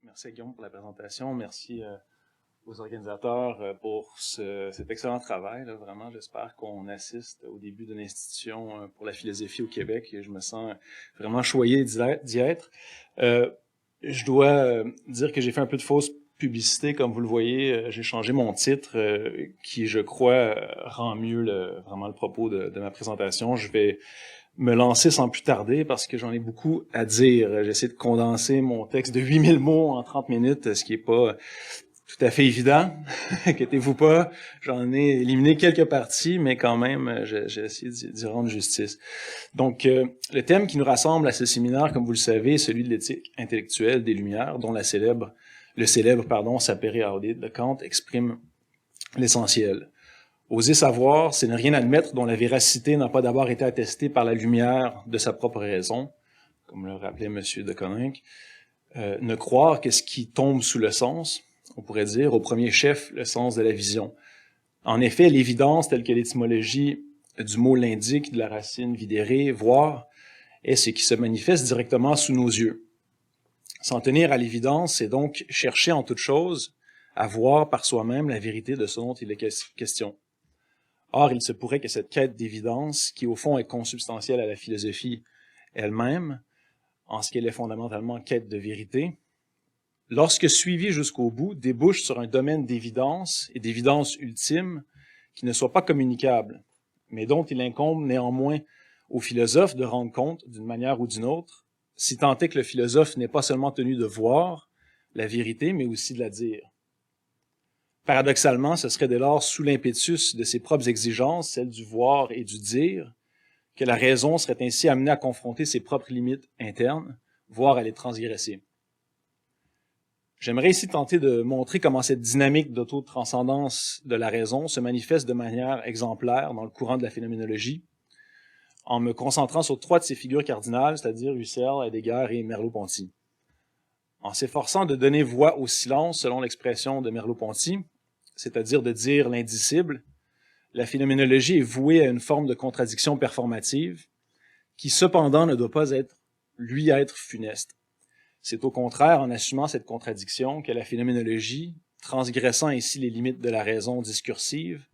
Merci Guillaume pour la présentation. Merci aux organisateurs pour cet excellent travail. Là, vraiment, j'espère qu'on assiste au début d'une institution pour la philosophie au Québec et je me sens vraiment choyé d'y être. Je dois dire que j'ai fait un peu de fausse publicité, comme vous le voyez. J'ai changé mon titre qui, je crois, rend mieux vraiment le propos de ma présentation. Je vais me lancer sans plus tarder parce que j'en ai beaucoup à dire. J'essaie de condenser mon texte de 8000 mots en 30 minutes, ce qui est pas tout à fait évident. Inquiétez-vous pas, j'en ai éliminé quelques parties, mais quand même, j'ai essayé d'y rendre justice. Donc, le thème qui nous rassemble à ce séminaire, comme vous le savez, est celui de l'éthique intellectuelle des Lumières, dont le célèbre Sapere Aude de Kant exprime l'essentiel. Oser savoir, c'est ne rien admettre dont la véracité n'a pas d'abord été attestée par la lumière de sa propre raison, comme le rappelait M. de Koninck. Ne croire que ce qui tombe sous le sens, on pourrait dire au premier chef le sens de la vision. En effet, l'évidence telle que l'étymologie du mot l'indique, de la racine videre, voir, est ce qui se manifeste directement sous nos yeux. S'en tenir à l'évidence, c'est donc chercher en toute chose à voir par soi-même la vérité de ce dont il est question. Or, il se pourrait que cette quête d'évidence, qui au fond est consubstantielle à la philosophie elle-même, en ce qu'elle est fondamentalement quête de vérité, lorsque suivie jusqu'au bout, débouche sur un domaine d'évidence et d'évidence ultime qui ne soit pas communicable, mais dont il incombe néanmoins au philosophe de rendre compte d'une manière ou d'une autre, si tant est que le philosophe n'est pas seulement tenu de voir la vérité, mais aussi de la dire. Paradoxalement, ce serait dès lors sous l'impétus de ses propres exigences, celles du voir et du dire, que la raison serait ainsi amenée à confronter ses propres limites internes, voire à les transgresser. J'aimerais ici tenter de montrer comment cette dynamique d'auto-transcendance de la raison se manifeste de manière exemplaire dans le courant de la phénoménologie, en me concentrant sur trois de ses figures cardinales, c'est-à-dire Husserl, Heidegger et Merleau-Ponty. En s'efforçant de donner voix au silence, selon l'expression de Merleau-Ponty, c'est-à-dire de dire l'indicible, la phénoménologie est vouée à une forme de contradiction performative qui, cependant, ne doit pas être funeste. C'est au contraire en assumant cette contradiction que la phénoménologie, transgressant ainsi les limites de la raison discursive,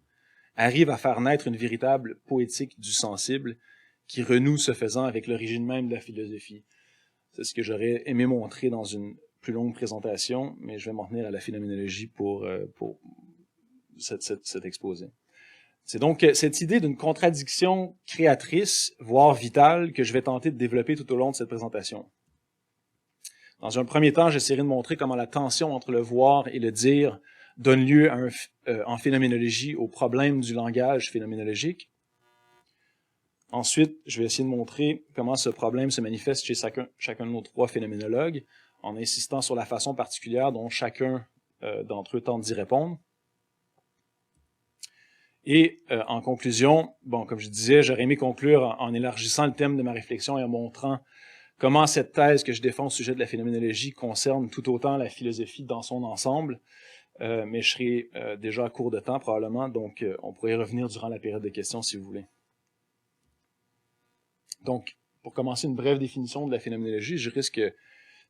arrive à faire naître une véritable poétique du sensible qui renoue ce faisant avec l'origine même de la philosophie. C'est ce que j'aurais aimé montrer dans une plus longue présentation, mais je vais m'en tenir à la phénoménologie pour cet exposé. C'est donc cette idée d'une contradiction créatrice, voire vitale, que je vais tenter de développer tout au long de cette présentation. Dans un premier temps, j'essaierai de montrer comment la tension entre le voir et le dire donne lieu en phénoménologie au problème du langage phénoménologique. Ensuite, je vais essayer de montrer comment ce problème se manifeste chez chacun de nos trois phénoménologues, en insistant sur la façon particulière dont chacun d'entre eux tente d'y répondre. Et en conclusion, comme je disais, j'aurais aimé conclure en élargissant le thème de ma réflexion et en montrant comment cette thèse que je défends au sujet de la phénoménologie concerne tout autant la philosophie dans son ensemble, mais je serai déjà à court de temps probablement, donc on pourrait y revenir durant la période de questions si vous voulez. Donc, pour commencer une brève définition de la phénoménologie, je risque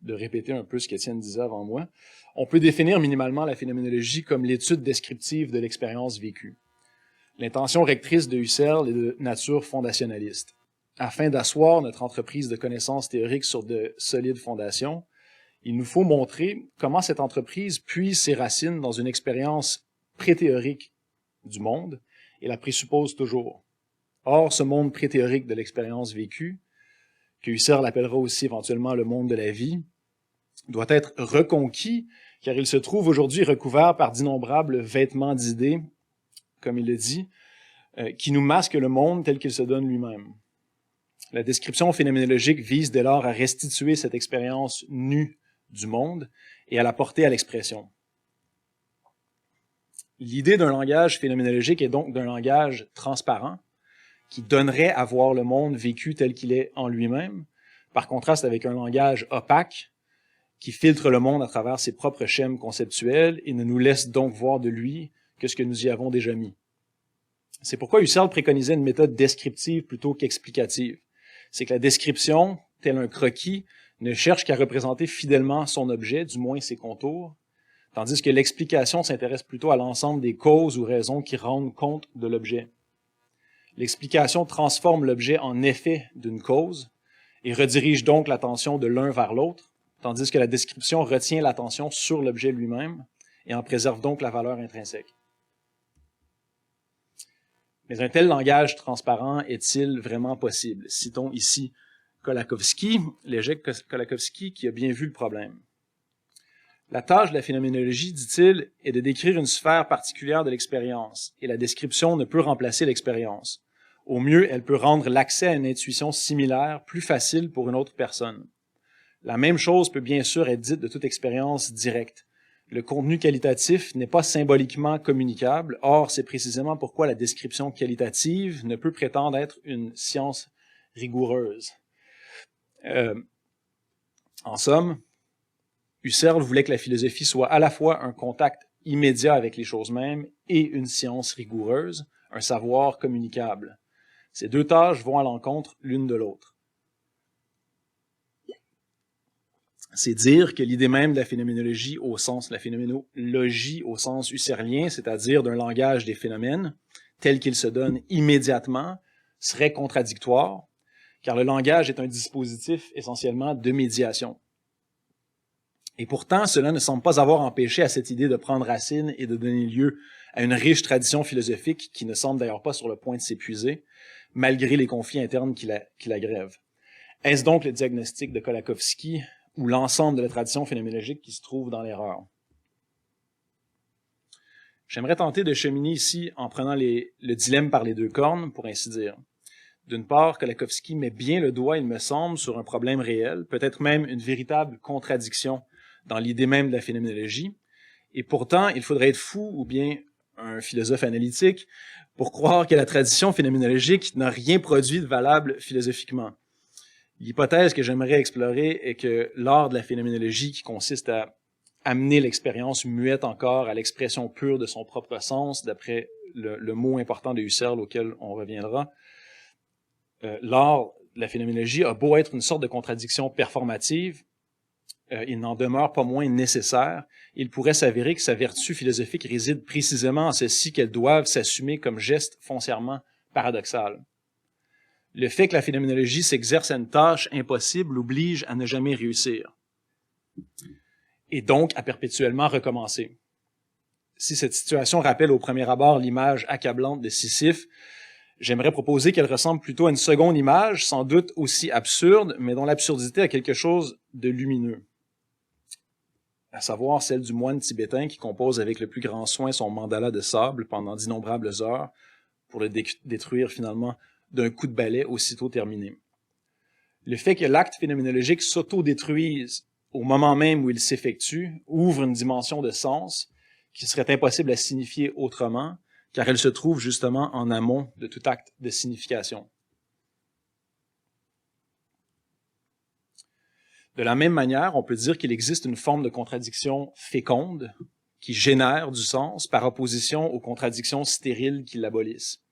de répéter un peu ce qu'Étienne disait avant moi. On peut définir minimalement la phénoménologie comme l'étude descriptive de l'expérience vécue. L'intention rectrice de Husserl est de nature fondationnaliste. Afin d'asseoir notre entreprise de connaissances théoriques sur de solides fondations, il nous faut montrer comment cette entreprise puise ses racines dans une expérience pré-théorique du monde et la présuppose toujours. Or, ce monde pré-théorique de l'expérience vécue, que Husserl appellera aussi éventuellement le monde de la vie, doit être reconquis car il se trouve aujourd'hui recouvert par d'innombrables vêtements d'idées, comme il le dit, qui nous masquent le monde tel qu'il se donne lui-même. La description phénoménologique vise dès lors à restituer cette expérience nue du monde et à la porter à l'expression. L'idée d'un langage phénoménologique est donc d'un langage transparent qui donnerait à voir le monde vécu tel qu'il est en lui-même, par contraste avec un langage opaque qui filtre le monde à travers ses propres schèmes conceptuels et ne nous laisse donc voir de lui que ce que nous y avons déjà mis. C'est pourquoi Husserl préconisait une méthode descriptive plutôt qu'explicative. C'est que la description, tel un croquis, ne cherche qu'à représenter fidèlement son objet, du moins ses contours, tandis que l'explication s'intéresse plutôt à l'ensemble des causes ou raisons qui rendent compte de l'objet. L'explication transforme l'objet en effet d'une cause et redirige donc l'attention de l'un vers l'autre, tandis que la description retient l'attention sur l'objet lui-même et en préserve donc la valeur intrinsèque. Mais un tel langage transparent est-il vraiment possible? Citons ici Kolakowski, l'évêque Kolakowski, qui a bien vu le problème. La tâche de la phénoménologie, dit-il, est de décrire une sphère particulière de l'expérience, et la description ne peut remplacer l'expérience. Au mieux, elle peut rendre l'accès à une intuition similaire plus facile pour une autre personne. La même chose peut bien sûr être dite de toute expérience directe. Le contenu qualitatif n'est pas symboliquement communicable, or c'est précisément pourquoi la description qualitative ne peut prétendre être une science rigoureuse. En somme, Husserl voulait que la philosophie soit à la fois un contact immédiat avec les choses mêmes et une science rigoureuse, un savoir communicable. Ces deux tâches vont à l'encontre l'une de l'autre. C'est dire que l'idée même de la phénoménologie au sens husserlien, c'est-à-dire d'un langage des phénomènes, tel qu'il se donne immédiatement, serait contradictoire, car le langage est un dispositif essentiellement de médiation. Et pourtant, cela ne semble pas avoir empêché à cette idée de prendre racine et de donner lieu à une riche tradition philosophique qui ne semble d'ailleurs pas sur le point de s'épuiser, malgré les conflits internes qui la grèvent. Est-ce donc le diagnostic de Kolakowski ou l'ensemble de la tradition phénoménologique qui se trouve dans l'erreur? J'aimerais tenter de cheminer ici en prenant le dilemme par les deux cornes, pour ainsi dire. D'une part, Kolakowski met bien le doigt, il me semble, sur un problème réel, peut-être même une véritable contradiction dans l'idée même de la phénoménologie, et pourtant, il faudrait être fou ou bien un philosophe analytique pour croire que la tradition phénoménologique n'a rien produit de valable philosophiquement. L'hypothèse que j'aimerais explorer est que l'art de la phénoménologie, qui consiste à amener l'expérience muette encore à l'expression pure de son propre sens, d'après le mot important de Husserl auquel on reviendra, l'art de la phénoménologie a beau être une sorte de contradiction performative, il n'en demeure pas moins nécessaire. Il pourrait s'avérer que sa vertu philosophique réside précisément en ceci qu'elles doivent s'assumer comme geste foncièrement paradoxal. Le fait que la phénoménologie s'exerce à une tâche impossible l'oblige à ne jamais réussir, et donc à perpétuellement recommencer. Si cette situation rappelle au premier abord l'image accablante de Sisyphe, j'aimerais proposer qu'elle ressemble plutôt à une seconde image, sans doute aussi absurde, mais dont l'absurdité a quelque chose de lumineux, à savoir celle du moine tibétain qui compose avec le plus grand soin son mandala de sable pendant d'innombrables heures pour le détruire finalement d'un coup de balai aussitôt terminé. Le fait que l'acte phénoménologique s'auto-détruise au moment même où il s'effectue ouvre une dimension de sens qui serait impossible à signifier autrement, car elle se trouve justement en amont de tout acte de signification. De la même manière, on peut dire qu'il existe une forme de contradiction féconde qui génère du sens par opposition aux contradictions stériles qui l'abolissent.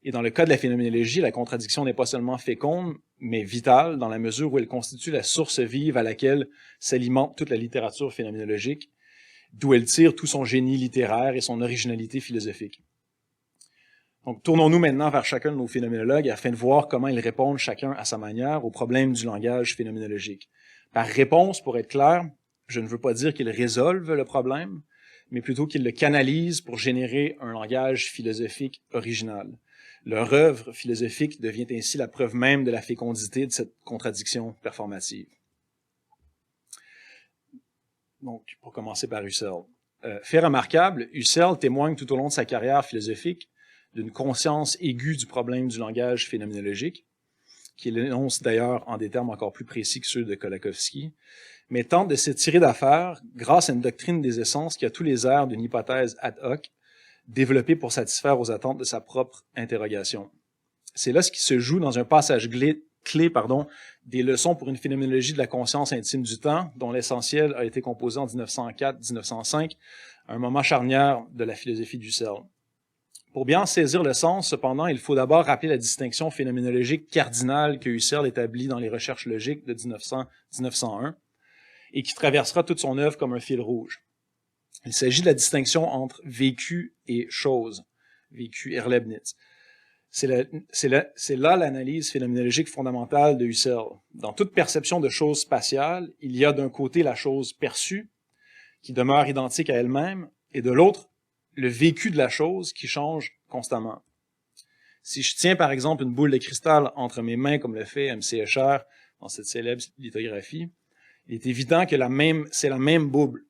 Et dans le cas de la phénoménologie, la contradiction n'est pas seulement féconde, mais vitale dans la mesure où elle constitue la source vive à laquelle s'alimente toute la littérature phénoménologique, d'où elle tire tout son génie littéraire et son originalité philosophique. Donc, tournons-nous maintenant vers chacun de nos phénoménologues afin de voir comment ils répondent chacun à sa manière au problème du langage phénoménologique. Par réponse, pour être clair, je ne veux pas dire qu'ils résolvent le problème, mais plutôt qu'ils le canalisent pour générer un langage philosophique original. Leur œuvre philosophique devient ainsi la preuve même de la fécondité de cette contradiction performative. Donc, pour commencer par Husserl. Fait remarquable, Husserl témoigne tout au long de sa carrière philosophique d'une conscience aiguë du problème du langage phénoménologique, qu'il énonce d'ailleurs en des termes encore plus précis que ceux de Kolakowski, mais tente de se tirer d'affaire grâce à une doctrine des essences qui a tous les airs d'une hypothèse ad hoc, développée pour satisfaire aux attentes de sa propre interrogation. C'est là ce qui se joue dans un passage clé des leçons pour une phénoménologie de la conscience intime du temps, dont l'essentiel a été composé en 1904-1905, un moment charnière de la philosophie d'Husserl. Pour bien saisir le sens, cependant, il faut d'abord rappeler la distinction phénoménologique cardinale que Husserl établit dans les recherches logiques de 1901 et qui traversera toute son œuvre comme un fil rouge. Il s'agit de la distinction entre vécu et chose, vécu et Leibniz. C'est là l'analyse phénoménologique fondamentale de Husserl. Dans toute perception de chose spatiale, il y a d'un côté la chose perçue, qui demeure identique à elle-même, et de l'autre, le vécu de la chose qui change constamment. Si je tiens par exemple une boule de cristal entre mes mains, comme le fait M.C. Escher dans cette célèbre lithographie, il est évident que c'est la même boule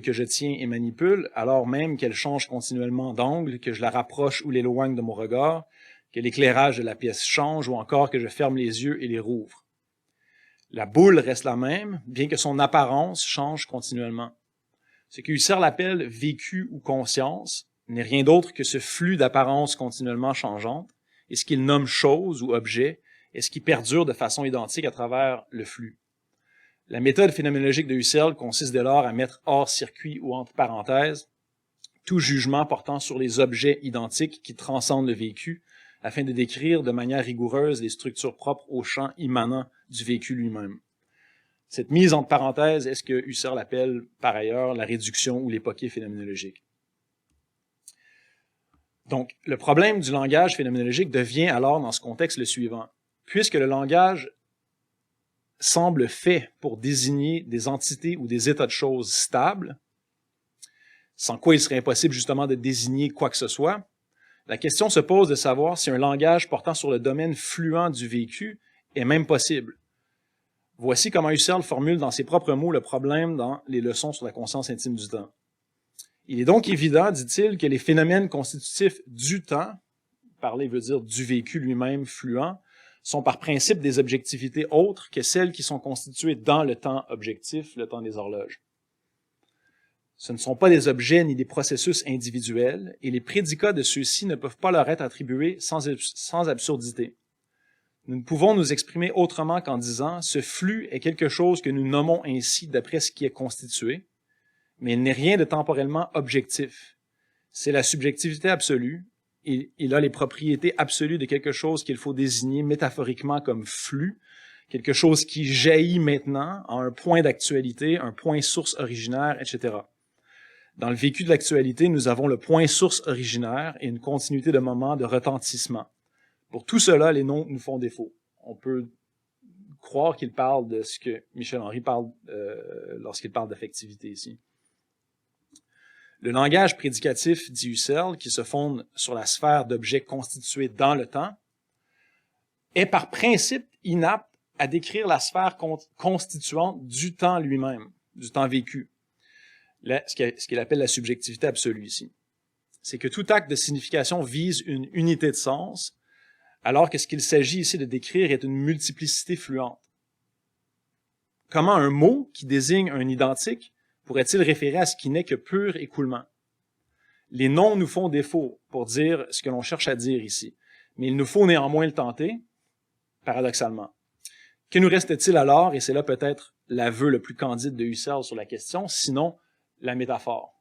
que je tiens et manipule, alors même qu'elle change continuellement d'angle, que je la rapproche ou l'éloigne de mon regard, que l'éclairage de la pièce change ou encore que je ferme les yeux et les rouvre. La boule reste la même, bien que son apparence change continuellement. Ce que Husserl appelle vécu ou conscience n'est rien d'autre que ce flux d'apparences continuellement changeantes, et ce qu'il nomme chose ou objet est ce qui perdure de façon identique à travers le flux. La méthode phénoménologique de Husserl consiste dès lors à mettre hors circuit ou entre parenthèses tout jugement portant sur les objets identiques qui transcendent le vécu, afin de décrire de manière rigoureuse les structures propres au champ immanent du vécu lui-même. Cette mise entre parenthèses est ce que Husserl appelle par ailleurs la réduction ou l'époquée phénoménologique. Donc, le problème du langage phénoménologique devient alors dans ce contexte le suivant. Puisque le langage semble fait pour désigner des entités ou des états de choses stables, sans quoi il serait impossible justement de désigner quoi que ce soit, la question se pose de savoir si un langage portant sur le domaine fluent du vécu est même possible. Voici comment Husserl formule dans ses propres mots le problème dans les leçons sur la conscience intime du temps. Il est donc évident, dit-il, que les phénomènes constitutifs du temps, parler veut dire du vécu lui-même fluent, sont par principe des objectivités autres que celles qui sont constituées dans le temps objectif, le temps des horloges. Ce ne sont pas des objets ni des processus individuels, et les prédicats de ceux-ci ne peuvent pas leur être attribués sans absurdité. Nous ne pouvons nous exprimer autrement qu'en disant « ce flux est quelque chose que nous nommons ainsi d'après ce qui est constitué », mais il n'est rien de temporellement objectif. C'est la subjectivité absolue, et il a les propriétés absolues de quelque chose qu'il faut désigner métaphoriquement comme flux, quelque chose qui jaillit maintenant à un point d'actualité, un point source originaire, etc. Dans le vécu de l'actualité, nous avons le point source originaire et une continuité de moments de retentissement. Pour tout cela, les noms nous font défaut. On peut croire qu'il parle de ce que Michel Henry parle lorsqu'il parle d'affectivité ici. Le langage prédicatif, dit Husserl, qui se fonde sur la sphère d'objets constitués dans le temps, est par principe inapte à décrire la sphère constituante du temps lui-même, du temps vécu. Ce qu'il appelle la subjectivité absolue ici. C'est que tout acte de signification vise une unité de sens, alors que ce qu'il s'agit ici de décrire est une multiplicité fluente. Comment un mot qui désigne un identique pourrait-il référer à ce qui n'est que pur écoulement? Les noms nous font défaut pour dire ce que l'on cherche à dire ici, mais il nous faut néanmoins le tenter, paradoxalement. Que nous reste-t-il alors, et c'est là peut-être l'aveu le plus candide de Husserl sur la question, sinon la métaphore?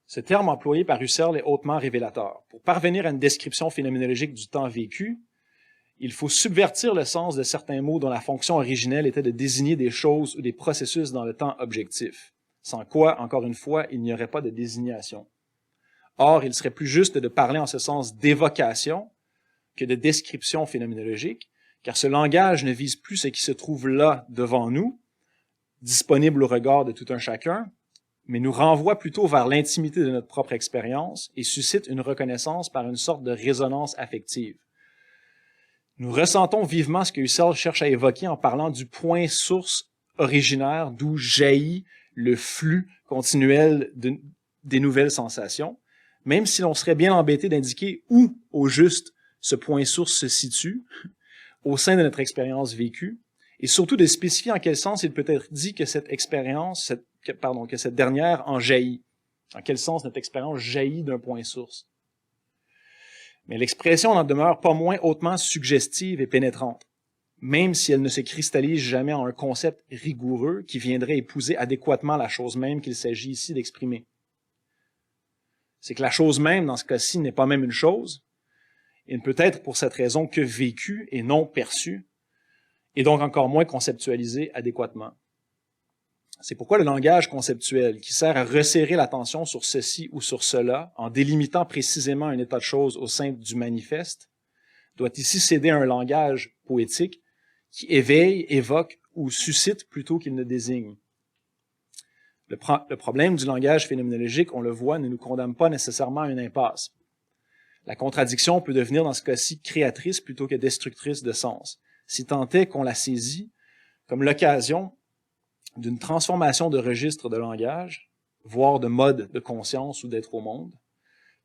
Ce terme employé par Husserl est hautement révélateur. Pour parvenir à une description phénoménologique du temps vécu, il faut subvertir le sens de certains mots dont la fonction originelle était de désigner des choses ou des processus dans le temps objectif, sans quoi, encore une fois, il n'y aurait pas de désignation. Or, il serait plus juste de parler en ce sens d'évocation que de description phénoménologique, car ce langage ne vise plus ce qui se trouve là devant nous, disponible au regard de tout un chacun, mais nous renvoie plutôt vers l'intimité de notre propre expérience et suscite une reconnaissance par une sorte de résonance affective. Nous ressentons vivement ce que Husserl cherche à évoquer en parlant du point source originaire d'où jaillit le flux continuel des nouvelles sensations, même si l'on serait bien embêté d'indiquer où, au juste, ce point source se situe au sein de notre expérience vécue, et surtout de spécifier en quel sens il peut être dit que cette expérience, que cette dernière en jaillit. En quel sens notre expérience jaillit d'un point source. Mais l'expression n'en demeure pas moins hautement suggestive et pénétrante. même si elle ne se cristallise jamais en un concept rigoureux qui viendrait épouser adéquatement la chose même qu'il s'agit ici d'exprimer. C'est que la chose même, dans ce cas-ci, n'est pas même une chose, et ne peut être pour cette raison que vécue et non perçue, et donc encore moins conceptualisée adéquatement. C'est pourquoi le langage conceptuel, qui sert à resserrer l'attention sur ceci ou sur cela, en délimitant précisément un état de choses au sein du manifeste, doit ici céder à un langage poétique qui éveille, évoque ou suscite plutôt qu'il ne désigne. Le problème du langage phénoménologique, on le voit, ne nous condamne pas nécessairement à une impasse. La contradiction peut devenir dans ce cas-ci créatrice plutôt que destructrice de sens, si tant est qu'on la saisit comme l'occasion d'une transformation de registre de langage, voire de mode de conscience ou d'être au monde,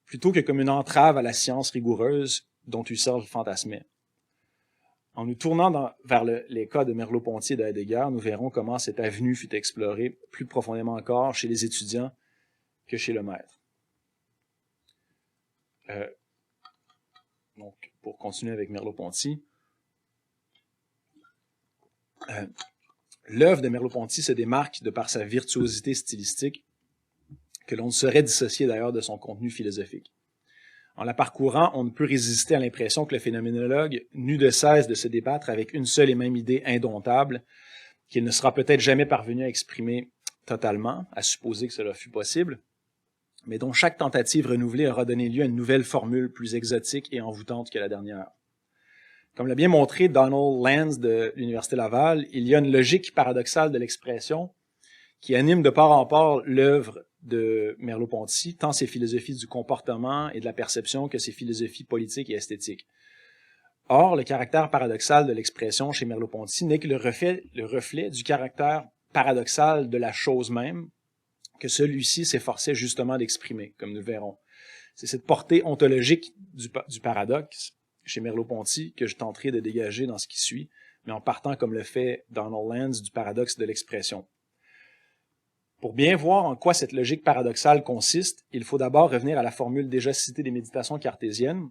plutôt que comme une entrave à la science rigoureuse dont Husserl fantasmait. En nous tournant vers les cas de Merleau-Ponty et de Heidegger, nous verrons comment cette avenue fut explorée plus profondément encore chez les étudiants que chez le maître. Donc, pour continuer avec Merleau-Ponty, l'œuvre de Merleau-Ponty se démarque de par sa virtuosité stylistique, que l'on ne saurait dissocier d'ailleurs de son contenu philosophique. En la parcourant, on ne peut résister à l'impression que le phénoménologue n'eut de cesse de se débattre avec une seule et même idée indomptable, qu'il ne sera peut-être jamais parvenu à exprimer totalement, à supposer que cela fut possible, mais dont chaque tentative renouvelée aura donné lieu à une nouvelle formule plus exotique et envoûtante que la dernière. Comme l'a bien montré Donald Lanz de l'Université Laval, il y a une logique paradoxale de l'expression qui anime de part en part l'œuvre de Merleau-Ponty, tant ses philosophies du comportement et de la perception que ses philosophies politiques et esthétiques. Or, le caractère paradoxal de l'expression chez Merleau-Ponty n'est que le reflet du caractère paradoxal de la chose même que celui-ci s'efforçait justement d'exprimer, comme nous verrons. C'est cette portée ontologique du paradoxe chez Merleau-Ponty que je tenterai de dégager dans ce qui suit, mais en partant, comme le fait Donald Lanz, du paradoxe de l'expression. Pour bien voir en quoi cette logique paradoxale consiste, il faut d'abord revenir à la formule déjà citée des méditations cartésiennes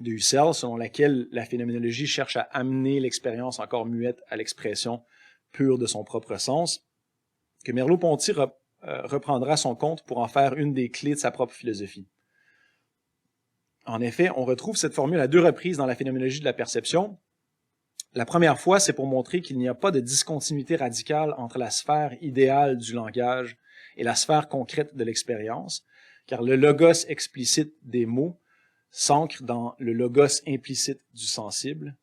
de Husserl, selon laquelle la phénoménologie cherche à amener l'expérience encore muette à l'expression pure de son propre sens, que Merleau-Ponty reprendra à son compte pour en faire une des clés de sa propre philosophie. En effet, on retrouve cette formule à deux reprises dans la phénoménologie de la perception. La première fois, c'est pour montrer qu'il n'y a pas de discontinuité radicale entre la sphère idéale du langage et la sphère concrète de l'expérience, car le logos explicite des mots s'ancre dans le logos implicite du sensible,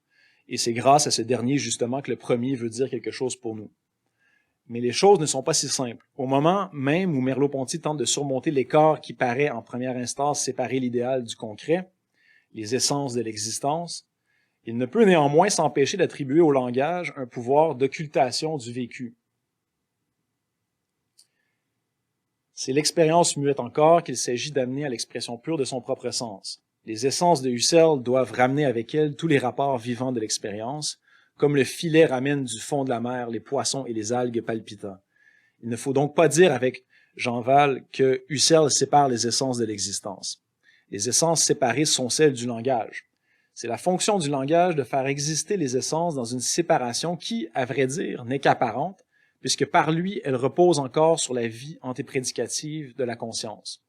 et c'est grâce à ce dernier justement que le premier veut dire quelque chose pour nous. Mais les choses ne sont pas si simples. Au moment même où Merleau-Ponty tente de surmonter l'écart qui paraît en première instance séparer l'idéal du concret, les essences de l'existence, il ne peut néanmoins s'empêcher d'attribuer au langage un pouvoir d'occultation du vécu. C'est l'expérience muette encore qu'il s'agit d'amener à l'expression pure de son propre sens. Les essences de Husserl doivent ramener avec elles tous les rapports vivants de l'expérience, comme le filet ramène du fond de la mer les poissons et les algues palpitants. Il ne faut donc pas dire avec Jean Val que Husserl sépare les essences de l'existence. Les essences séparées sont celles du langage. C'est la fonction du langage de faire exister les essences dans une séparation qui, à vrai dire, n'est qu'apparente, puisque par lui, elle repose encore sur la vie antéprédicative de la conscience.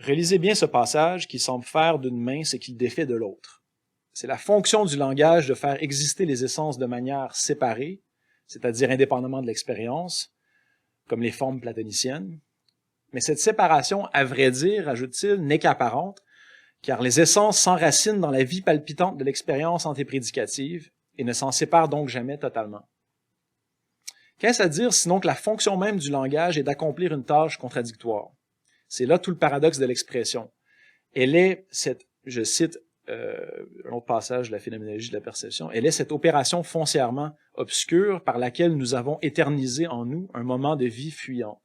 Relisez bien ce passage qui semble faire d'une main ce qu'il défait de l'autre. C'est la fonction du langage de faire exister les essences de manière séparée, c'est-à-dire indépendamment de l'expérience, comme les formes platoniciennes. Mais cette séparation, à vrai dire, ajoute-t-il, n'est qu'apparente, car les essences s'enracinent dans la vie palpitante de l'expérience antéprédicative et ne s'en séparent donc jamais totalement. Qu'est-ce à dire sinon que la fonction même du langage est d'accomplir une tâche contradictoire? C'est là tout le paradoxe de l'expression. Elle est cette, je cite un autre passage de la phénoménologie de la perception, elle est cette opération foncièrement obscure par laquelle nous avons éternisé en nous un moment de vie fuyante.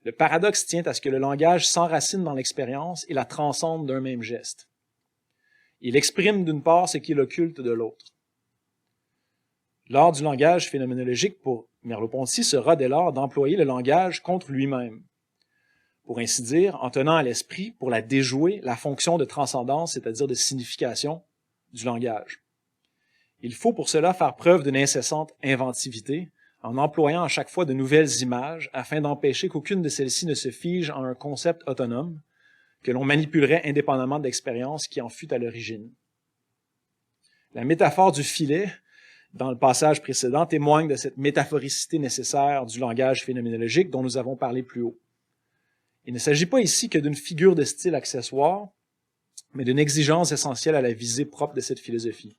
Le paradoxe tient à ce que le langage s'enracine dans l'expérience et la transcende d'un même geste. Il exprime d'une part ce qu'il occulte de l'autre. L'art du langage phénoménologique pour Merleau-Ponty sera dès lors d'employer le langage contre lui-même. Pour ainsi dire, en tenant à l'esprit, pour la déjouer, la fonction de transcendance, c'est-à-dire de signification du langage. Il faut pour cela faire preuve d'une incessante inventivité, en employant à chaque fois de nouvelles images afin d'empêcher qu'aucune de celles-ci ne se fige en un concept autonome que l'on manipulerait indépendamment de l'expérience qui en fut à l'origine. La métaphore du filet, dans le passage précédent, témoigne de cette métaphoricité nécessaire du langage phénoménologique dont nous avons parlé plus haut. Il ne s'agit pas ici que d'une figure de style accessoire, mais d'une exigence essentielle à la visée propre de cette philosophie.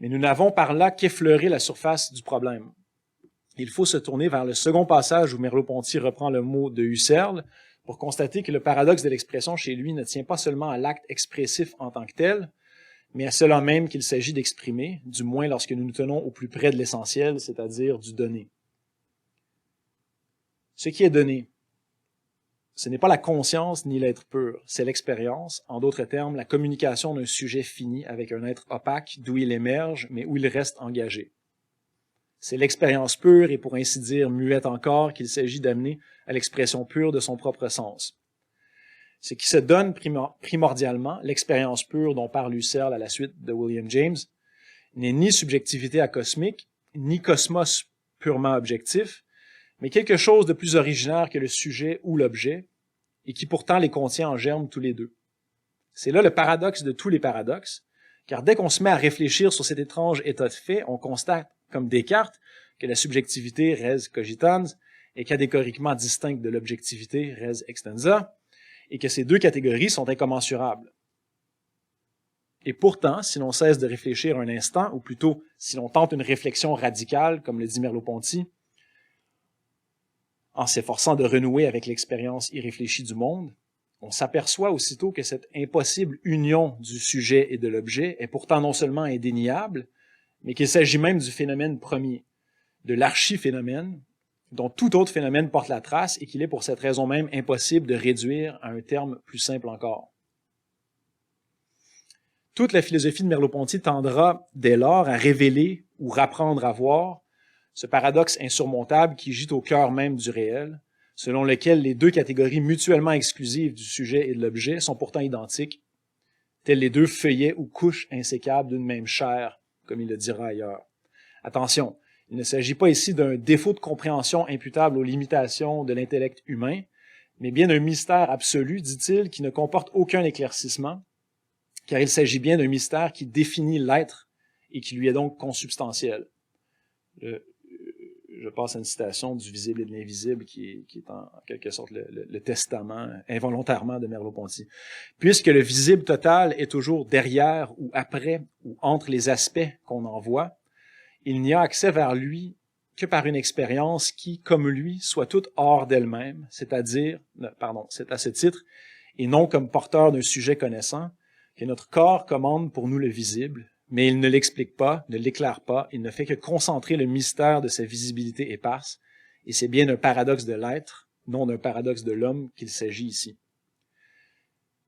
Mais nous n'avons par là qu'effleuré la surface du problème. Il faut se tourner vers le second passage où Merleau-Ponty reprend le mot de Husserl pour constater que le paradoxe de l'expression chez lui ne tient pas seulement à l'acte expressif en tant que tel, mais à cela même qu'il s'agit d'exprimer, du moins lorsque nous nous tenons au plus près de l'essentiel, c'est-à-dire du donné. Ce qui est donné, ce n'est pas la conscience ni l'être pur, c'est l'expérience, en d'autres termes, la communication d'un sujet fini avec un être opaque d'où il émerge, mais où il reste engagé. C'est l'expérience pure et pour ainsi dire muette encore qu'il s'agit d'amener à l'expression pure de son propre sens. Ce qui se donne primordialement, l'expérience pure dont parle Husserl à la suite de William James, n'est ni subjectivité acosmique, ni cosmos purement objectif, mais quelque chose de plus originaire que le sujet ou l'objet, et qui pourtant les contient en germe tous les deux. C'est là le paradoxe de tous les paradoxes, car dès qu'on se met à réfléchir sur cet étrange état de fait, on constate, comme Descartes, que la subjectivité res cogitans est catégoriquement distincte de l'objectivité res extensa, et que ces deux catégories sont incommensurables. Et pourtant, si l'on cesse de réfléchir un instant, ou plutôt si l'on tente une réflexion radicale, comme le dit Merleau-Ponty, en s'efforçant de renouer avec l'expérience irréfléchie du monde, on s'aperçoit aussitôt que cette impossible union du sujet et de l'objet est pourtant non seulement indéniable, mais qu'il s'agit même du phénomène premier, de l'archiphénomène, dont tout autre phénomène porte la trace et qu'il est pour cette raison même impossible de réduire à un terme plus simple encore. Toute la philosophie de Merleau-Ponty tendra dès lors à révéler ou rapprendre à voir ce paradoxe insurmontable qui gît au cœur même du réel, selon lequel les deux catégories mutuellement exclusives du sujet et de l'objet sont pourtant identiques, tels les deux feuillets ou couches insécables d'une même chair, comme il le dira ailleurs. Attention, il ne s'agit pas ici d'un défaut de compréhension imputable aux limitations de l'intellect humain, mais bien d'un mystère absolu, dit-il, qui ne comporte aucun éclaircissement, car il s'agit bien d'un mystère qui définit l'être et qui lui est donc consubstantiel. Je passe à une citation du visible et de l'invisible qui est en quelque sorte le testament involontairement de Merleau-Ponty. Puisque le visible total est toujours derrière ou après ou entre les aspects qu'on en voit, il n'y a accès vers lui que par une expérience qui, comme lui, soit toute hors d'elle-même, c'est à ce titre, et non comme porteur d'un sujet connaissant, que notre corps commande pour nous le visible, mais il ne l'explique pas, ne l'éclaire pas, il ne fait que concentrer le mystère de sa visibilité éparse, et c'est bien d'un paradoxe de l'être, non d'un paradoxe de l'homme qu'il s'agit ici.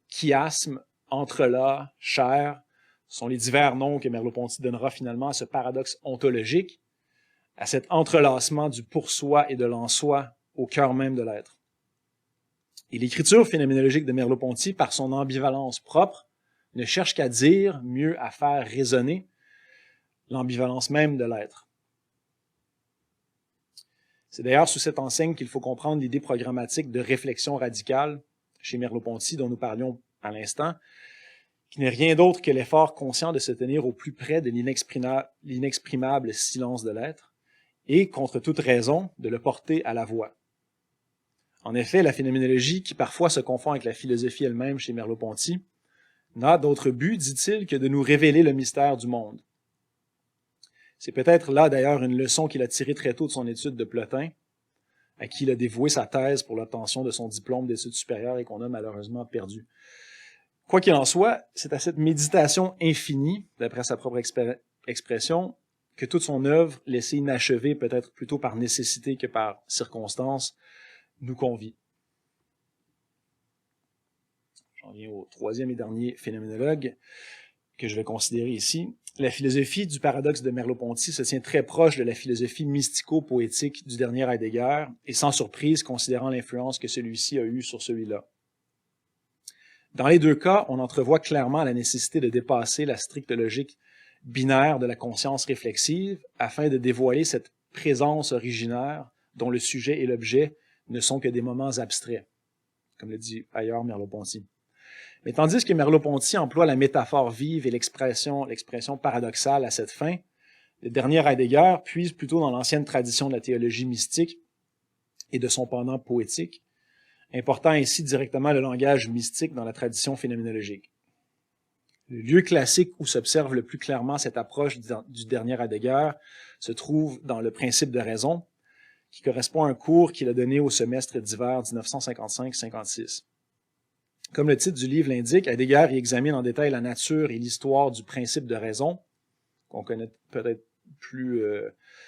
Chiasme, entrelac, chair, sont les divers noms que Merleau-Ponty donnera finalement à ce paradoxe ontologique, à cet entrelacement du pour-soi et de l'en-soi au cœur même de l'être. Et l'écriture phénoménologique de Merleau-Ponty, par son ambivalence propre, ne cherche qu'à dire, mieux à faire résonner l'ambivalence même de l'être. C'est d'ailleurs sous cette enseigne qu'il faut comprendre l'idée programmatique de réflexion radicale chez Merleau-Ponty dont nous parlions à l'instant, qui n'est rien d'autre que l'effort conscient de se tenir au plus près de l'inexprimable silence de l'être et, contre toute raison, de le porter à la voix. En effet, la phénoménologie, qui parfois se confond avec la philosophie elle-même chez Merleau-Ponty, n'a d'autre but, dit-il, que de nous révéler le mystère du monde. C'est peut-être là, d'ailleurs, une leçon qu'il a tirée très tôt de son étude de Plotin, à qui il a dévoué sa thèse pour l'obtention de son diplôme d'études supérieures et qu'on a malheureusement perdu. Quoi qu'il en soit, c'est à cette méditation infinie, d'après sa propre expression, que toute son œuvre, laissée inachevée peut-être plutôt par nécessité que par circonstance, nous convie. J'en viens au troisième et dernier phénoménologue que je vais considérer ici. La philosophie du paradoxe de Merleau-Ponty se tient très proche de la philosophie mystico-poétique du dernier Heidegger, et sans surprise considérant l'influence que celui-ci a eue sur celui-là. Dans les deux cas, on entrevoit clairement la nécessité de dépasser la stricte logique binaire de la conscience réflexive afin de dévoiler cette présence originaire dont le sujet et l'objet ne sont que des moments abstraits, comme le dit ailleurs Merleau-Ponty. Mais tandis que Merleau-Ponty emploie la métaphore vive et l'expression paradoxale à cette fin, le dernier Heidegger puise plutôt dans l'ancienne tradition de la théologie mystique et de son pendant poétique, important ainsi directement le langage mystique dans la tradition phénoménologique. Le lieu classique où s'observe le plus clairement cette approche du dernier Heidegger se trouve dans le principe de raison, qui correspond à un cours qu'il a donné au semestre d'hiver 1955-56. Comme le titre du livre l'indique, Heidegger y examine en détail la nature et l'histoire du principe de raison, qu'on connaît peut-être plus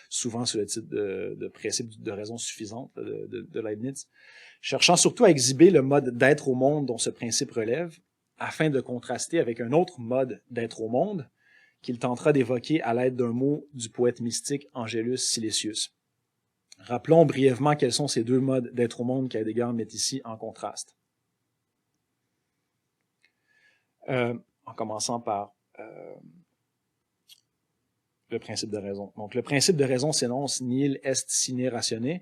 souvent sous le titre de principe de raison suffisante de Leibniz, cherchant surtout à exhiber le mode d'être au monde dont ce principe relève, afin de contraster avec un autre mode d'être au monde qu'il tentera d'évoquer à l'aide d'un mot du poète mystique Angelus Silesius. Rappelons brièvement quels sont ces deux modes d'être au monde qu'Heidegger met ici en contraste. En commençant par le principe de raison. Donc, le principe de raison s'énonce nihil est sine ratione.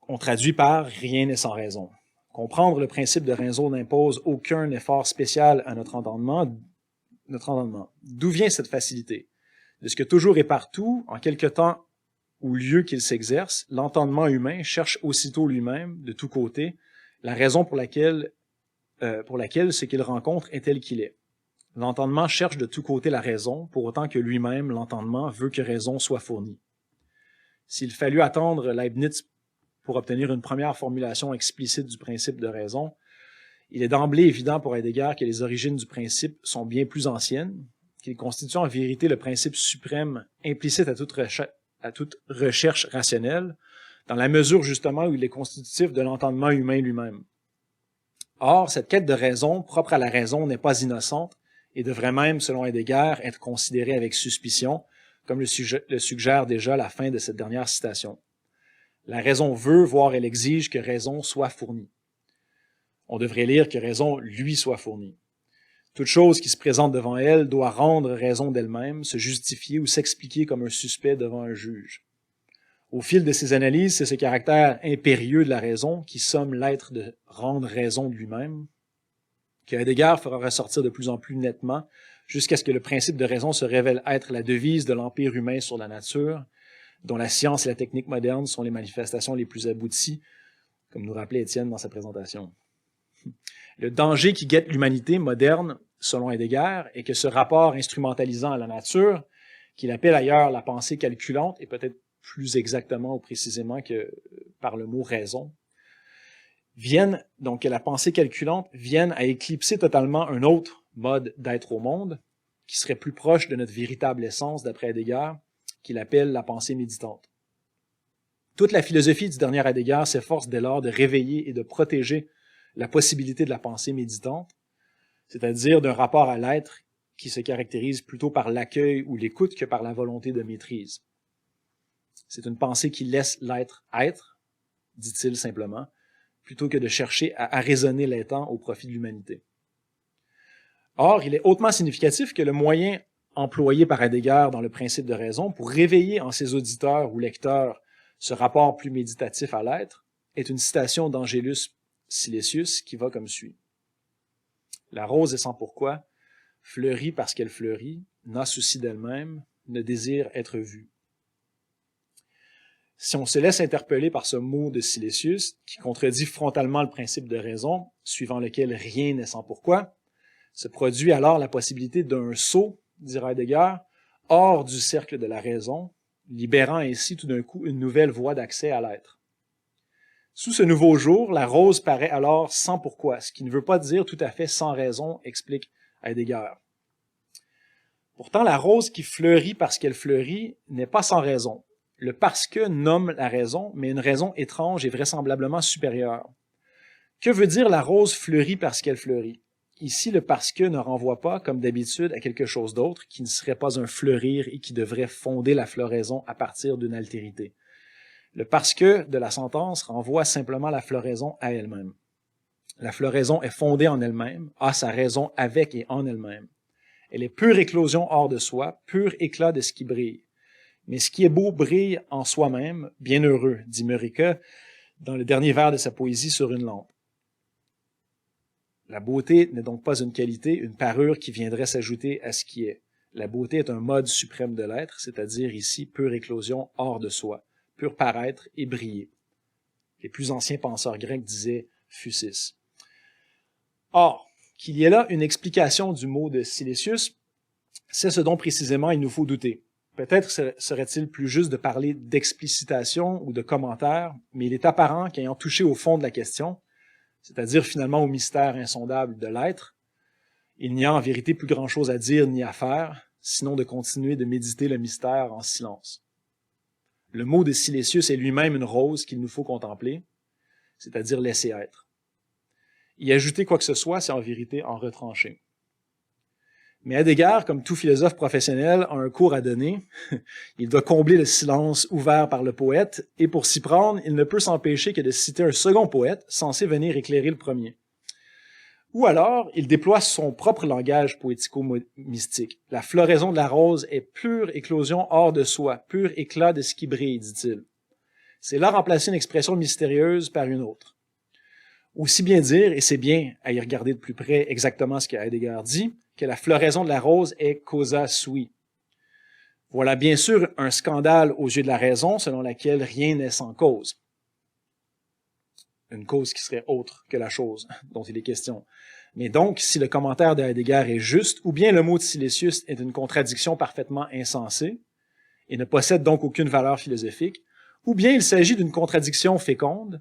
On traduit par rien n'est sans raison. Comprendre le principe de raison n'impose aucun effort spécial à notre entendement. D'où vient cette facilité? De ce que toujours et partout, en quelque temps ou lieu qu'il s'exerce, l'entendement humain cherche aussitôt lui-même, de tous côtés, la raison pour laquelle ce qu'il rencontre est tel qu'il est. L'entendement cherche de tous côtés la raison, pour autant que lui-même, l'entendement, veut que raison soit fournie. S'il fallut attendre Leibniz pour obtenir une première formulation explicite du principe de raison, il est d'emblée évident pour Heidegger que les origines du principe sont bien plus anciennes, qu'il constitue en vérité le principe suprême implicite à toute recherche rationnelle, dans la mesure justement où il est constitutif de l'entendement humain lui-même. Or, cette quête de raison, propre à la raison, n'est pas innocente et devrait même, selon Heidegger, être considérée avec suspicion, comme le suggère déjà la fin de cette dernière citation. La raison veut, voire elle exige que raison soit fournie. On devrait lire que raison lui soit fournie. Toute chose qui se présente devant elle doit rendre raison d'elle-même, se justifier ou s'expliquer comme un suspect devant un juge. Au fil de ces analyses, c'est ce caractère impérieux de la raison qui somme l'être de rendre raison de lui-même, que Heidegger fera ressortir de plus en plus nettement jusqu'à ce que le principe de raison se révèle être la devise de l'empire humain sur la nature, dont la science et la technique moderne sont les manifestations les plus abouties, comme nous rappelait Étienne dans sa présentation. Le danger qui guette l'humanité moderne, selon Heidegger, est que ce rapport instrumentalisant à la nature, qu'il appelle ailleurs la pensée calculante, et peut-être plus exactement ou précisément que par le mot raison, que la pensée calculante vienne à éclipser totalement un autre mode d'être au monde, qui serait plus proche de notre véritable essence, d'après Heidegger, qu'il appelle la pensée méditante. Toute la philosophie du dernier Heidegger s'efforce dès lors de réveiller et de protéger la possibilité de la pensée méditante, c'est-à-dire d'un rapport à l'être qui se caractérise plutôt par l'accueil ou l'écoute que par la volonté de maîtrise. C'est une pensée qui laisse l'être être, dit-il simplement, plutôt que de chercher à raisonner l'étant au profit de l'humanité. Or, il est hautement significatif que le moyen employé par Heidegger dans le principe de raison pour réveiller en ses auditeurs ou lecteurs ce rapport plus méditatif à l'être est une citation d'Angelus Silesius qui va comme suit. La rose est sans pourquoi, fleurit parce qu'elle fleurit, n'a souci d'elle-même, ne désire être vue. Si on se laisse interpeller par ce mot de Silesius, qui contredit frontalement le principe de raison, suivant lequel rien n'est sans pourquoi, se produit alors la possibilité d'un saut, dira Heidegger, hors du cercle de la raison, libérant ainsi tout d'un coup une nouvelle voie d'accès à l'être. Sous ce nouveau jour, la rose paraît alors sans pourquoi, ce qui ne veut pas dire tout à fait sans raison, explique Heidegger. Pourtant, la rose qui fleurit parce qu'elle fleurit n'est pas sans raison. Le parce que nomme la raison, mais une raison étrange et vraisemblablement supérieure. Que veut dire la rose fleurit parce qu'elle fleurit? Ici, le parce que ne renvoie pas, comme d'habitude, à quelque chose d'autre qui ne serait pas un fleurir et qui devrait fonder la floraison à partir d'une altérité. Le parce que de la sentence renvoie simplement la floraison à elle-même. La floraison est fondée en elle-même, a sa raison avec et en elle-même. Elle est pure éclosion hors de soi, pur éclat de ce qui brille. Mais ce qui est beau brille en soi-même, bienheureux, dit Murica dans le dernier vers de sa poésie sur une lampe. La beauté n'est donc pas une qualité, une parure qui viendrait s'ajouter à ce qui est. La beauté est un mode suprême de l'être, c'est-à-dire ici pure éclosion hors de soi, pur paraître et briller. Les plus anciens penseurs grecs disaient « phusis ». Or, qu'il y ait là une explication du mot de Silesius, c'est ce dont précisément il nous faut douter. Peut-être serait-il plus juste de parler d'explicitation ou de commentaire, mais il est apparent qu'ayant touché au fond de la question, c'est-à-dire finalement au mystère insondable de l'être, il n'y a en vérité plus grand-chose à dire ni à faire, sinon de continuer de méditer le mystère en silence. Le mot de Silesius est lui-même une rose qu'il nous faut contempler, c'est-à-dire laisser être. Y ajouter quoi que ce soit, c'est en vérité en retrancher. Mais Heidegger, comme tout philosophe professionnel, a un cours à donner. Il doit combler le silence ouvert par le poète, et pour s'y prendre, il ne peut s'empêcher que de citer un second poète, censé venir éclairer le premier. Ou alors, il déploie son propre langage poético-mystique. La floraison de la rose est pure éclosion hors de soi, pur éclat de ce qui brille, dit-il. C'est là remplacer une expression mystérieuse par une autre. Aussi bien dire, et c'est bien à y regarder de plus près exactement ce que Heidegger dit, que la floraison de la rose est causa sui. Voilà bien sûr un scandale aux yeux de la raison, selon laquelle rien n'est sans cause. Une cause qui serait autre que la chose dont il est question. Mais donc, si le commentaire de Heidegger est juste, ou bien le mot de Silesius est une contradiction parfaitement insensée, et ne possède donc aucune valeur philosophique, ou bien il s'agit d'une contradiction féconde,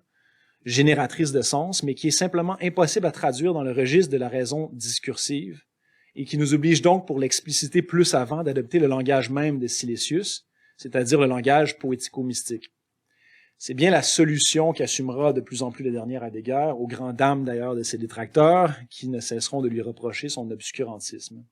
génératrice de sens, mais qui est simplement impossible à traduire dans le registre de la raison discursive, et qui nous oblige donc, pour l'expliciter plus avant, d'adopter le langage même de Silesius, c'est-à-dire le langage poético-mystique. C'est bien la solution qu'assumera de plus en plus le dernier Heidegger, aux grandes dames d'ailleurs de ses détracteurs, qui ne cesseront de lui reprocher son obscurantisme.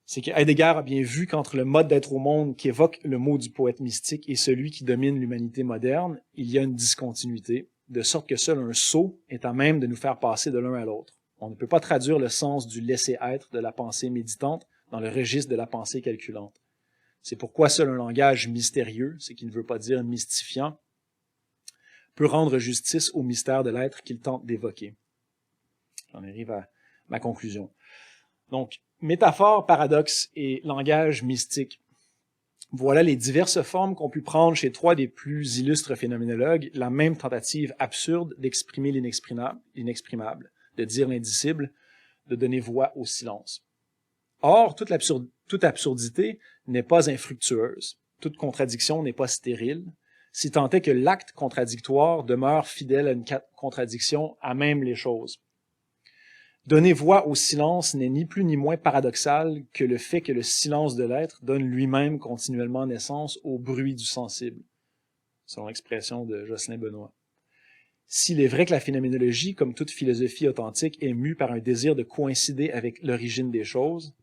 C'est que Heidegger a bien vu qu'entre le mode d'être au monde qu'évoque le mot du poète mystique et celui qui domine l'humanité moderne, il y a une discontinuité, de sorte que seul un sot est à même de nous faire passer de l'un à l'autre. On ne peut pas traduire le sens du laisser-être de la pensée méditante dans le registre de la pensée calculante. C'est pourquoi seul un langage mystérieux, ce qui ne veut pas dire mystifiant, peut rendre justice au mystère de l'être qu'il tente d'évoquer. J'en arrive à ma conclusion. Donc, métaphore, paradoxe et langage mystique. Voilà les diverses formes qu'ont pu prendre chez trois des plus illustres phénoménologues la même tentative absurde d'exprimer l'inexprimable, de dire l'indicible, de donner voix au silence. Or, toute absurdité n'est pas infructueuse, toute contradiction n'est pas stérile, si tant est que l'acte contradictoire demeure fidèle à une contradiction à même les choses. Donner voix au silence n'est ni plus ni moins paradoxal que le fait que le silence de l'être donne lui-même continuellement naissance au bruit du sensible, selon l'expression de Jocelyn Benoît. S'il est vrai que la phénoménologie, comme toute philosophie authentique, est mue par un désir de coïncider avec l'origine des choses,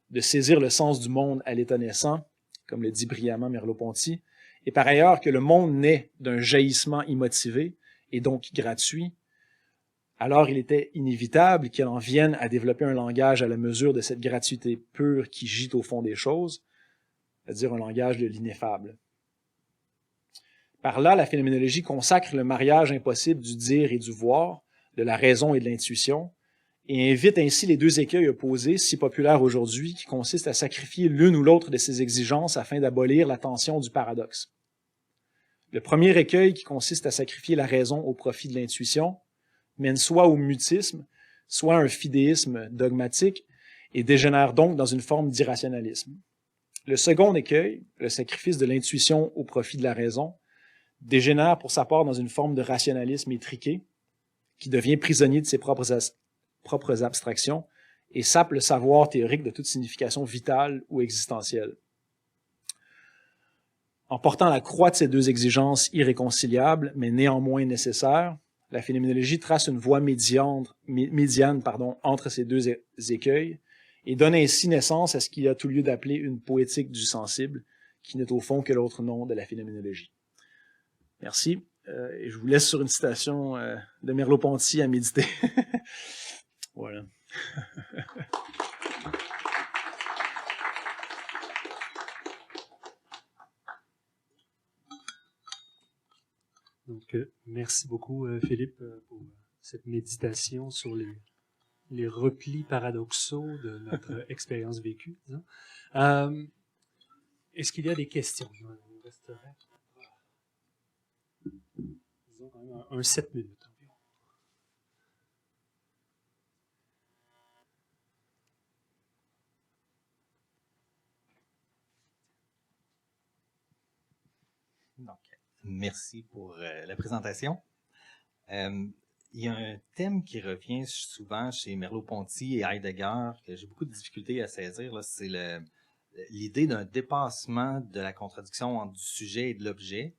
de saisir le sens du monde à l'état naissant, comme le dit brillamment Merleau-Ponty, et par ailleurs que le monde naît d'un jaillissement immotivé et donc gratuit, alors il était inévitable qu'elle en vienne à développer un langage à la mesure de cette gratuité pure qui gît au fond des choses, c'est-à-dire un langage de l'ineffable. Par là, la phénoménologie consacre le mariage impossible du dire et du voir, de la raison et de l'intuition, et invite ainsi les deux écueils opposés, si populaires aujourd'hui, qui consistent à sacrifier l'une ou l'autre de ces exigences afin d'abolir la tension du paradoxe. Le premier écueil, qui consiste à sacrifier la raison au profit de l'intuition, mène soit au mutisme, soit à un fidéisme dogmatique, et dégénère donc dans une forme d'irrationalisme. Le second écueil, le sacrifice de l'intuition au profit de la raison, dégénère pour sa part dans une forme de rationalisme étriqué, qui devient prisonnier de ses propres abstractions et sape le savoir théorique de toute signification vitale ou existentielle. En portant la croix de ces deux exigences irréconciliables, mais néanmoins nécessaires, la phénoménologie trace une voie médiane entre ces deux écueils et donne ainsi naissance à ce qu'il y a tout lieu d'appeler une poétique du sensible, qui n'est au fond que l'autre nom de la phénoménologie. Merci. Et je vous laisse sur une citation de Merleau-Ponty à méditer. Voilà. Donc, merci beaucoup, Philippe, pour cette méditation sur les replis paradoxaux de notre expérience vécue, disons. Est-ce qu'il y a des questions? Il nous resterait, disons, quand même un 7 minutes environ. Donc, merci pour la présentation. Il y a un thème qui revient souvent chez Merleau-Ponty et Heidegger, que j'ai beaucoup de difficultés à saisir, là, c'est l'idée d'un dépassement de la contradiction entre du sujet et de l'objet.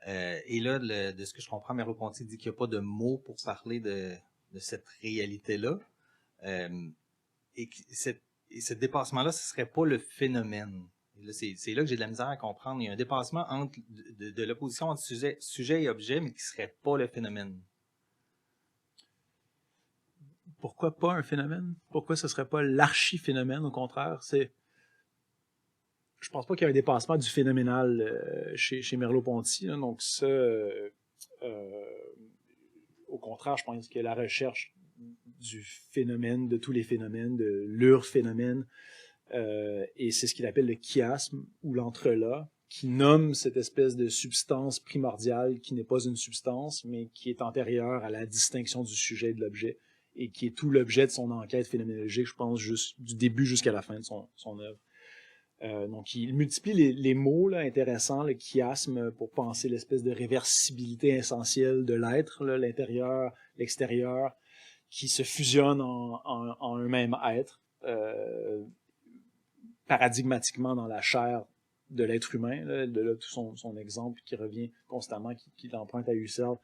Et là, de ce que je comprends, Merleau-Ponty dit qu'il n'y a pas de mots pour parler de cette réalité-là. Et ce dépassement-là, ce ne serait pas le phénomène. C'est là que j'ai de la misère à comprendre. Il y a un dépassement entre de l'opposition entre sujet et objet, mais qui ne serait pas le phénomène. Pourquoi pas un phénomène? Pourquoi ce ne serait pas l'archi-phénomène, au contraire? Je pense pas qu'il y ait un dépassement du phénoménal chez Merleau-Ponty. Donc ça, au contraire, je pense que la recherche du phénomène, de tous les phénomènes, de l'ur-phénomène, et c'est ce qu'il appelle le chiasme, ou l'entrelac, qui nomme cette espèce de substance primordiale qui n'est pas une substance, mais qui est antérieure à la distinction du sujet et de l'objet, et qui est tout l'objet de son enquête phénoménologique, je pense, du début jusqu'à la fin de son œuvre. Donc, il multiplie les mots là, intéressants, le chiasme, pour penser l'espèce de réversibilité essentielle de l'être, l'intérieur, l'extérieur, qui se fusionnent en un même être, paradigmatiquement dans la chair de l'être humain, là, de là tout son exemple qui revient constamment, qui l'emprunte à Husserl,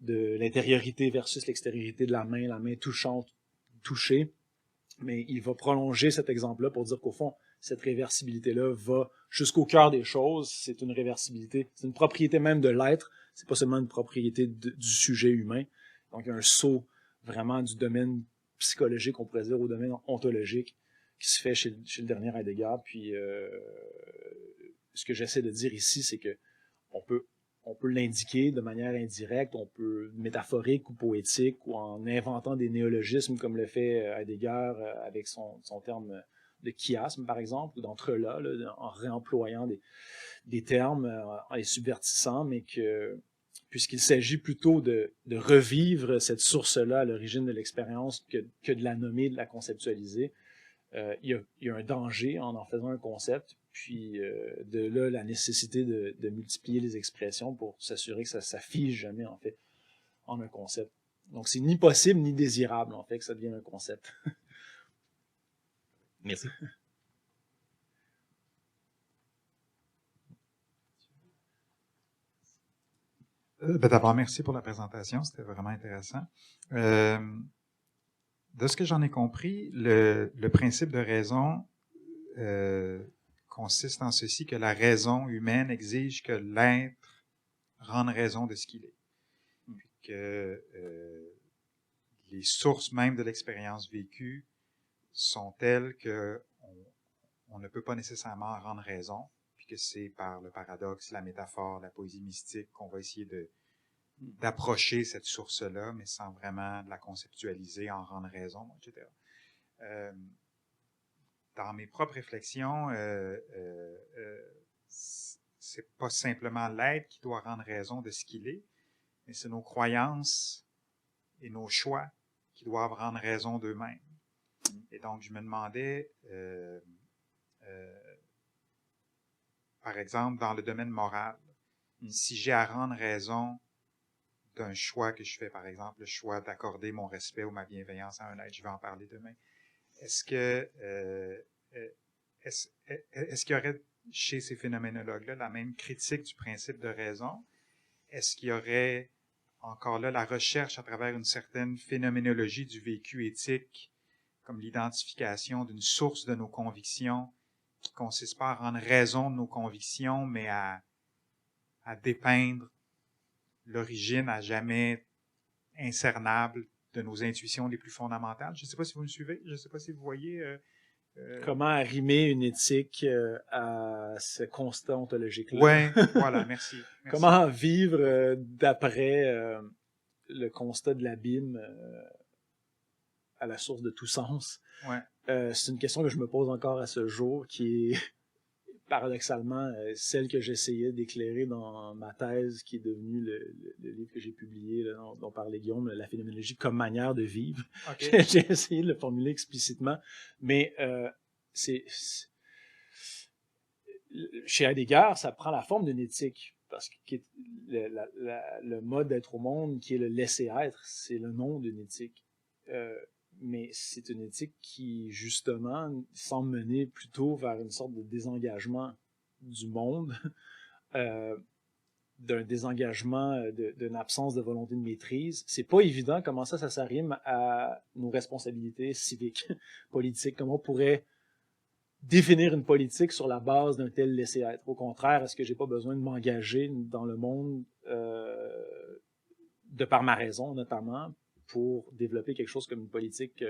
de l'intériorité versus l'extériorité de la main touchante, touchée. Mais il va prolonger cet exemple-là pour dire qu'au fond, cette réversibilité-là va jusqu'au cœur des choses. C'est une réversibilité, c'est une propriété même de l'être. C'est pas seulement une propriété du sujet humain. Donc, il y a un saut vraiment du domaine psychologique, on pourrait dire, au domaine ontologique qui se fait chez le dernier Heidegger. Puis, ce que j'essaie de dire ici, c'est que on peut l'indiquer de manière indirecte, on peut métaphorique ou poétique, ou en inventant des néologismes comme le fait Heidegger avec son terme de chiasme, par exemple, ou d'entrelac, en réemployant des termes, en les subvertissant, mais que, puisqu'il s'agit plutôt de revivre cette source-là à l'origine de l'expérience que de la nommer, de la conceptualiser, il y a un danger en faisant un concept, puis de là la nécessité de multiplier les expressions pour s'assurer que ça fige jamais en fait en un concept. Donc c'est ni possible ni désirable en fait que ça devienne un concept. Merci. D'abord, merci pour la présentation, c'était vraiment intéressant. De ce que j'en ai compris, le principe de raison consiste en ceci, que la raison humaine exige que l'être rende raison de ce qu'il est. Puis que les sources même de l'expérience vécue sont telles que on ne peut pas nécessairement en rendre raison, puis que c'est par le paradoxe, la métaphore, la poésie mystique qu'on va essayer d'approcher cette source-là, mais sans vraiment la conceptualiser, en rendre raison, etc. Dans mes propres réflexions, c'est pas simplement l'être qui doit rendre raison de ce qu'il est, mais c'est nos croyances et nos choix qui doivent rendre raison d'eux-mêmes. Et donc, je me demandais, par exemple, dans le domaine moral, si j'ai à rendre raison d'un choix que je fais, par exemple, le choix d'accorder mon respect ou ma bienveillance à un être, je vais en parler demain, est-ce qu'il y aurait chez ces phénoménologues-là la même critique du principe de raison? Est-ce qu'il y aurait encore là la recherche à travers une certaine phénoménologie du vécu éthique, comme l'identification d'une source de nos convictions, qui ne consiste pas à rendre raison de nos convictions, mais à dépeindre l'origine à jamais incernable de nos intuitions les plus fondamentales. Je ne sais pas si vous me suivez, je ne sais pas si vous voyez. Comment arrimer une éthique à ce constat ontologique-là? Oui, voilà, merci. Comment vivre d'après le constat de l'abîme à la source de tout sens? Ouais. C'est une question que je me pose encore à ce jour, qui est paradoxalement celle que j'essayais d'éclairer dans ma thèse, qui est devenue le livre que j'ai publié, là, dont parlait Guillaume, La phénoménologie comme manière de vivre. Okay. J'ai essayé de le formuler explicitement, mais chez Heidegger, ça prend la forme d'une éthique, parce que le mode d'être au monde, qui est le laisser-être, c'est le nom d'une éthique. Mais c'est une éthique qui, justement, semble mener plutôt vers une sorte de désengagement du monde, d'un désengagement, d'une absence de volonté de maîtrise. C'est pas évident comment ça s'arrime à nos responsabilités civiques, politiques. Comment on pourrait définir une politique sur la base d'un tel laisser-être? Au contraire, est-ce que j'ai pas besoin de m'engager dans le monde, de par ma raison, notamment, pour développer quelque chose comme une politique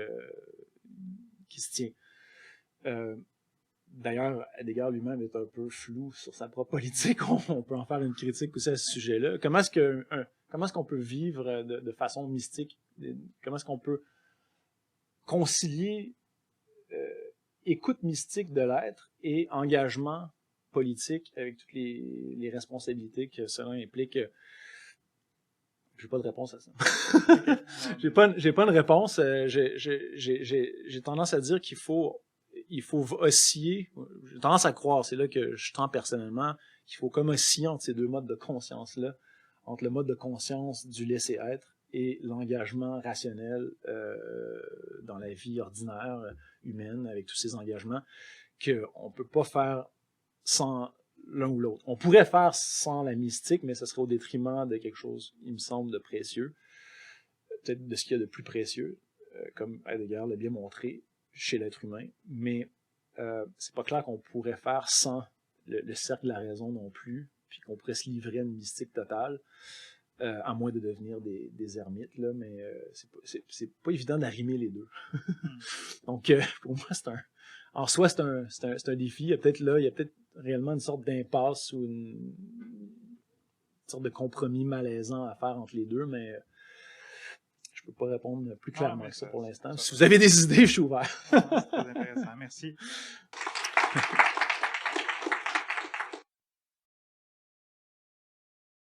qui se tient. D'ailleurs, Heidegger lui-même est un peu flou sur sa propre politique. On peut en faire une critique aussi à ce sujet-là. Comment est-ce qu'on peut vivre de façon mystique? Comment est-ce qu'on peut concilier écoute mystique de l'être et engagement politique avec toutes les responsabilités que cela implique? J'ai pas de réponse à ça. J'ai pas de réponse. J'ai tendance à dire qu'il faut osciller. J'ai tendance à croire, c'est là que je tends personnellement, qu'il faut comme osciller entre ces deux modes de conscience-là, entre le mode de conscience du laisser-être et l'engagement rationnel dans la vie ordinaire humaine, avec tous ces engagements, qu'on peut pas faire sans l'un ou l'autre. On pourrait faire sans la mystique, mais ce serait au détriment de quelque chose, il me semble, de précieux, peut-être de ce qu'il y a de plus précieux, comme Heidegger l'a bien montré chez l'être humain, mais c'est pas clair qu'on pourrait faire sans le cercle de la raison non plus, puis qu'on pourrait se livrer à une mystique totale, à moins de devenir des ermites, là, mais c'est pas évident d'arrimer les deux. Donc, pour moi, en soi, c'est un défi. Il y a peut-être réellement une sorte d'impasse ou une sorte de compromis malaisant à faire entre les deux, mais je peux pas répondre plus clairement que ça pour l'instant. Si vous avez des idées, je suis ouvert. C'est très intéressant. Merci.